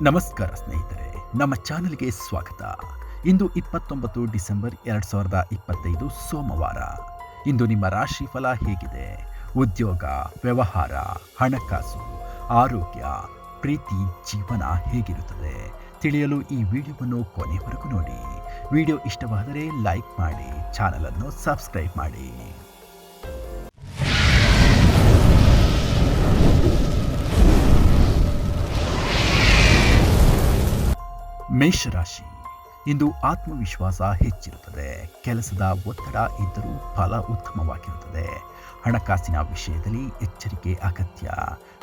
ನಮಸ್ಕಾರ ಸ್ನೇಹಿತರೆ, ನಮ್ಮ ಚಾನೆಲ್ಗೆ ಸ್ವಾಗತ. ಇಂದು 29 ಡಿಸೆಂಬರ್ 2025 ಸೋಮವಾರ. ಇಂದು ನಿಮ್ಮ ರಾಶಿ ಫಲ ಹೇಗಿದೆ? ಉದ್ಯೋಗ, ವ್ಯವಹಾರ, ಹಣಕಾಸು, ಆರೋಗ್ಯ, ಪ್ರೀತಿ, ಜೀವನ ಹೇಗಿರುತ್ತದೆ ತಿಳಿಯಲು ಈ ವಿಡಿಯೋವನ್ನು ಕೊನೆವರೆಗೂ ನೋಡಿ. ವಿಡಿಯೋ ಇಷ್ಟವಾದರೆ ಲೈಕ್ ಮಾಡಿ, ಚಾನಲನ್ನು ಸಬ್ಸ್ಕ್ರೈಬ್ ಮಾಡಿ. ಮೇಷರಾಶಿ, ಇಂದು ಆತ್ಮವಿಶ್ವಾಸ ಹೆಚ್ಚಿರುತ್ತದೆ. ಕೆಲಸದ ಒತ್ತಡ ಇದ್ದರೂ ಫಲ ಉತ್ತಮವಾಗಿರುತ್ತದೆ. ಹಣಕಾಸಿನ ವಿಷಯದಲ್ಲಿ ಎಚ್ಚರಿಕೆ ಅಗತ್ಯ.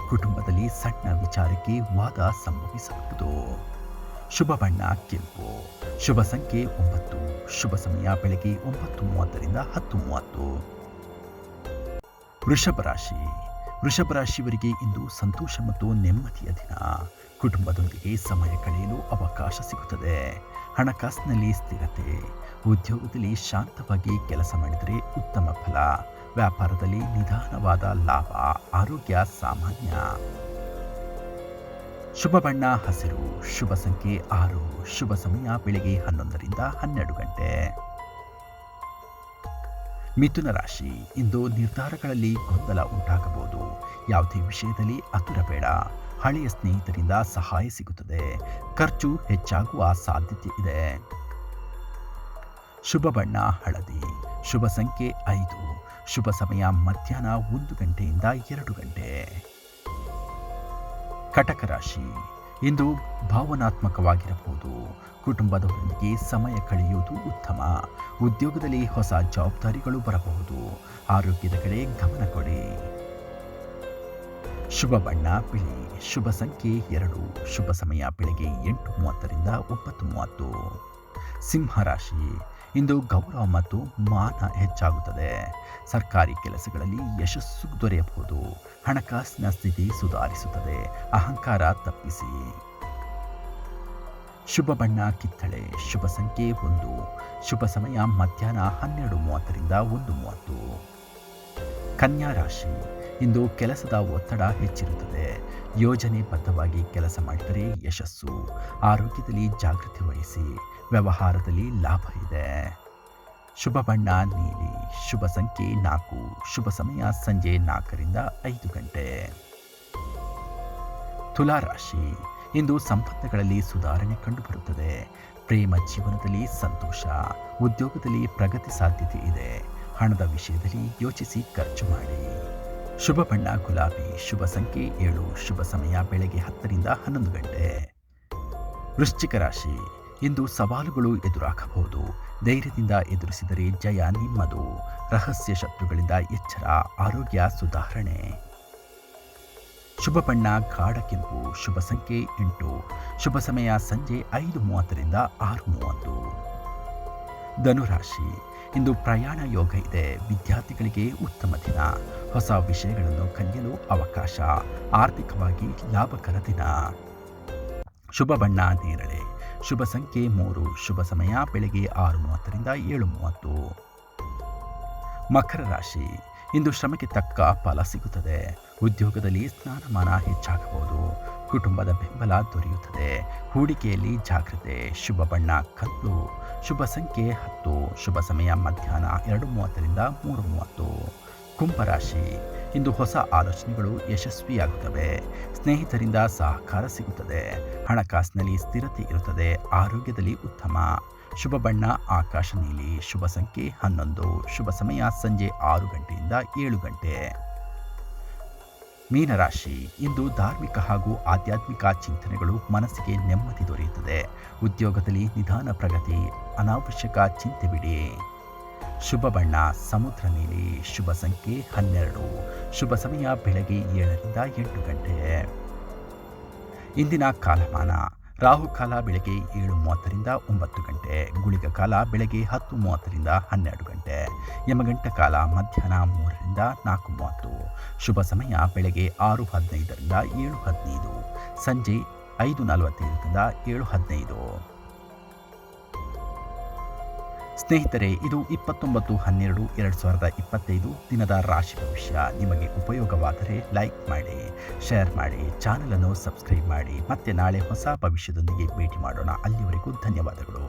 ಕುಟುಂಬದಲ್ಲಿ ಸಣ್ಣ ವಿಚಾರಕ್ಕೆ ವಾದ ಸಂಭವಿಸಬಹುದು. ಶುಭ ಬಣ್ಣ ಕೆಂಪು. ಶುಭ ಸಂಖ್ಯೆ 9. ಶುಭ ಸಮಯ ಬೆಳಗ್ಗೆ 9:30 10:30. ವೃಷಭ ರಾಶಿ, ವೃಷಭ ರಾಶಿಯವರಿಗೆ ಇಂದು ಸಂತೋಷ ಮತ್ತು ನೆಮ್ಮದಿಯ ದಿನ. ಕುಟುಂಬದೊಂದಿಗೆ ಸಮಯ ಕಳೆಯಲು ಅವಕಾಶ ಸಿಗುತ್ತದೆ. ಹಣಕಾಸಿನಲ್ಲಿ ಸ್ಥಿರತೆ. ಉದ್ಯೋಗದಲ್ಲಿ ಶಾಂತವಾಗಿ ಕೆಲಸ ಮಾಡಿದರೆ ಉತ್ತಮ ಫಲ. ವ್ಯಾಪಾರದಲ್ಲಿ ನಿಧಾನವಾದ ಲಾಭ. ಆರೋಗ್ಯ ಸಾಮಾನ್ಯ. ಶುಭ ಬಣ್ಣ ಹಸಿರು. ಶುಭ ಸಂಖ್ಯೆ 6. ಶುಭ ಸಮಯ ಬೆಳಗ್ಗೆ 11:00 12:00. ಮಿಥುನ ರಾಶಿ, ಇಂದು ನಿರ್ಧಾರಗಳಲ್ಲಿ ಗೊಂದಲ ಉಂಟಾಗಬಹುದು. ಯಾವುದೇ ವಿಷಯದಲ್ಲಿ ಆತುರ ಬೇಡ. ಹಳೆಯ ಸ್ನೇಹಿತರಿಂದ ಸಹಾಯ ಸಿಗುತ್ತದೆ. ಖರ್ಚು ಹೆಚ್ಚಾಗುವ ಸಾಧ್ಯತೆ ಇದೆ. ಶುಭ ಬಣ್ಣ ಹಳದಿ. ಶುಭ ಸಂಖ್ಯೆ 5. ಶುಭ ಸಮಯ ಮಧ್ಯಾಹ್ನ 1:00 2:00. ಕಟಕ ರಾಶಿ, ಇಂದು ಭಾವನಾತ್ಮಕವಾಗಿರಬಹುದು. ಕುಟುಂಬದವರೊಂದಿಗೆ ಸಮಯ ಕಳೆಯುವುದು ಉತ್ತಮ. ಉದ್ಯೋಗದಲ್ಲಿ ಹೊಸ ಜವಾಬ್ದಾರಿಗಳು ಬರಬಹುದು. ಆರೋಗ್ಯದ ಕಡೆ ಗಮನ ಕೊಡಿ. ಶುಭ ಬಣ್ಣ ಬಿಳಿ. ಶುಭ ಸಂಖ್ಯೆ 2. ಶುಭ ಸಮಯ ಬೆಳಗ್ಗೆ 8:30 9:30. ಸಿಂಹರಾಶಿ, ಇಂದು ಗೌರವ ಮತ್ತು ಮಾನ ಹೆಚ್ಚಾಗುತ್ತದೆ. ಸರ್ಕಾರಿ ಕೆಲಸಗಳಲ್ಲಿ ಯಶಸ್ಸು ದೊರೆಯಬಹುದು. ಹಣಕಾಸಿನ ಸ್ಥಿತಿ ಸುಧಾರಿಸುತ್ತದೆ. ಅಹಂಕಾರ ತಪ್ಪಿಸಿ. ಶುಭ ಬಣ್ಣ ಕಿತ್ತಳೆ. ಶುಭ ಸಂಖ್ಯೆ 1. ಶುಭ ಸಮಯ ಮಧ್ಯಾಹ್ನ 12:30 1:30. ಕನ್ಯಾ ರಾಶಿ, ಇಂದು ಕೆಲಸದ ಒತ್ತಡ ಹೆಚ್ಚಿರುತ್ತದೆ. ಯೋಜನೆ ಬದ್ಧವಾಗಿ ಕೆಲಸ ಮಾಡಿದರೆ ಯಶಸ್ಸು. ಆರೋಗ್ಯದಲ್ಲಿ ಜಾಗೃತಿ ವಹಿಸಿ. ವ್ಯವಹಾರದಲ್ಲಿ ಲಾಭ ಇದೆ. ಶುಭ ಬಣ್ಣ ನೀಲಿ. ಶುಭ ಸಂಖ್ಯೆ 4. ಶುಭ ಸಮಯ ಸಂಜೆ 4:00 5:00. ತುಲಾ ರಾಶಿ, ಇಂದು ಸಂಬಂಧಗಳಲ್ಲಿ ಸುಧಾರಣೆ ಕಂಡುಬರುತ್ತದೆ. ಪ್ರೇಮ ಜೀವನದಲ್ಲಿ ಸಂತೋಷ. ಉದ್ಯೋಗದಲ್ಲಿ ಪ್ರಗತಿ ಸಾಧ್ಯತೆ ಇದೆ. ಹಣದ ವಿಷಯದಲ್ಲಿ ಯೋಚಿಸಿ ಖರ್ಚು ಮಾಡಿ. ಶುಭ ಬಣ್ಣ ಗುಲಾಬಿ. ಶುಭ ಸಂಖ್ಯೆ 7. ಶುಭ ಸಮಯ ಬೆಳಗ್ಗೆ 10:00 11:00. ವೃಶ್ಚಿಕ ರಾಶಿ, ಇಂದು ಸವಾಲುಗಳು ಎದುರಾಗಬಹುದು. ಧೈರ್ಯದಿಂದ ಎದುರಿಸಿದರೆ ಜಯ ನಿಮ್ಮದು. ರಹಸ್ಯ ಶತ್ರುಗಳಿಂದ ಎಚ್ಚರ. ಆರೋಗ್ಯ ಸುಧಾರಣೆ. ಶುಭ ಬಣ್ಣ ಗಾಢ ಕೆಂಪು. ಶುಭ ಸಂಖ್ಯೆ 8. ಶುಭ ಸಮಯ ಸಂಜೆ 5:30 6:30. ಧನುರಾಶಿ, ಇಂದು ಪ್ರಯಾಣ ಯೋಗ ಇದೆ. ವಿದ್ಯಾರ್ಥಿಗಳಿಗೆ ಉತ್ತಮ ದಿನ. ಹೊಸ ವಿಷಯಗಳನ್ನು ಕಲಿಯಲು ಅವಕಾಶ. ಆರ್ಥಿಕವಾಗಿ ಲಾಭಕರ ದಿನ. ಶುಭ ಬಣ್ಣ ನೇರಳೆ. ಶುಭ ಸಂಖ್ಯೆ 3. ಶುಭ ಸಮಯ ಬೆಳಗ್ಗೆ 6:30 7:30. ಮಕರ ರಾಶಿ, ಇಂದು ಶ್ರಮಕ್ಕೆ ತಕ್ಕ ಫಲ ಸಿಗುತ್ತದೆ. ಉದ್ಯೋಗದಲ್ಲಿ ಸ್ಥಾನಮಾನ ಹೆಚ್ಚಾಗಬಹುದು. ಕುಟುಂಬದ ಬೆಂಬಲ ದೊರೆಯುತ್ತದೆ. ಹೂಡಿಕೆಯಲ್ಲಿ ಜಾಗ್ರತೆ. ಶುಭ ಬಣ್ಣ ಕಲ್ಲು. ಶುಭ ಸಂಖ್ಯೆ 10. ಶುಭ ಸಮಯ ಮಧ್ಯಾಹ್ನ 2:30 3:30. ಕುಂಭರಾಶಿ, ಇಂದು ಹೊಸ ಆಲೋಚನೆಗಳು ಯಶಸ್ವಿಯಾಗುತ್ತವೆ. ಸ್ನೇಹಿತರಿಂದ ಸಹಕಾರ ಸಿಗುತ್ತದೆ. ಹಣಕಾಸಿನಲ್ಲಿ ಸ್ಥಿರತೆ ಇರುತ್ತದೆ. ಆರೋಗ್ಯದಲ್ಲಿ ಉತ್ತಮ. ಶುಭ ಬಣ್ಣ ಆಕಾಶ ನೀಲಿ. ಶುಭ ಸಂಖ್ಯೆ 11. ಶುಭ ಸಮಯ ಸಂಜೆ 6:00 7:00. ಮೀನರಾಶಿ, ಇಂದು ಧಾರ್ಮಿಕ ಹಾಗೂ ಆಧ್ಯಾತ್ಮಿಕ ಚಿಂತನೆಗಳು ಮನಸ್ಸಿಗೆ ನೆಮ್ಮದಿ ದೊರೆಯುತ್ತದೆ. ಉದ್ಯೋಗದಲ್ಲಿ ನಿಧಾನ ಪ್ರಗತಿ. ಅನಾವಶ್ಯಕ ಚಿಂತೆ ಬಿಡಿ. ಶುಭ ಬಣ್ಣ ಸಮುದ್ರ ನೀಲಿ. ಶುಭ ಸಂಖ್ಯೆ 12. ಶುಭ ಸಮಯ ಬೆಳಗ್ಗೆ 7:00 8:00. ಇಂದಿನ ಕಾಲಮಾನ ರಾಹುಕಾಲ ಬೆಳಗ್ಗೆ 7:30 9:00. ಗುಳಿಗ ಕಾಲ ಬೆಳಗ್ಗೆ 10:30 12:00. ಯಮಗಂಟ ಕಾಲ ಮಧ್ಯಾಹ್ನ 3:00 4:30. ಶುಭ ಸಮಯ ಬೆಳಗ್ಗೆ 6:15 7:15. ಸಂಜೆ 5:45 7:15. ಸ್ನೇಹಿತರೆ, ಇದು 29/12/2025 ದಿನದ ರಾಶಿ ಭವಿಷ್ಯ. ನಿಮಗೆ ಉಪಯೋಗವಾದರೆ ಲೈಕ್ ಮಾಡಿ, ಶೇರ್ ಮಾಡಿ, ಚಾನಲನ್ನು ಸಬ್ಸ್ಕ್ರೈಬ್ ಮಾಡಿ. ಮತ್ತೆ ನಾಳೆ ಹೊಸ ಭವಿಷ್ಯದೊಂದಿಗೆ ಭೇಟಿ ಮಾಡೋಣ. ಅಲ್ಲಿವರೆಗೂ ಧನ್ಯವಾದಗಳು.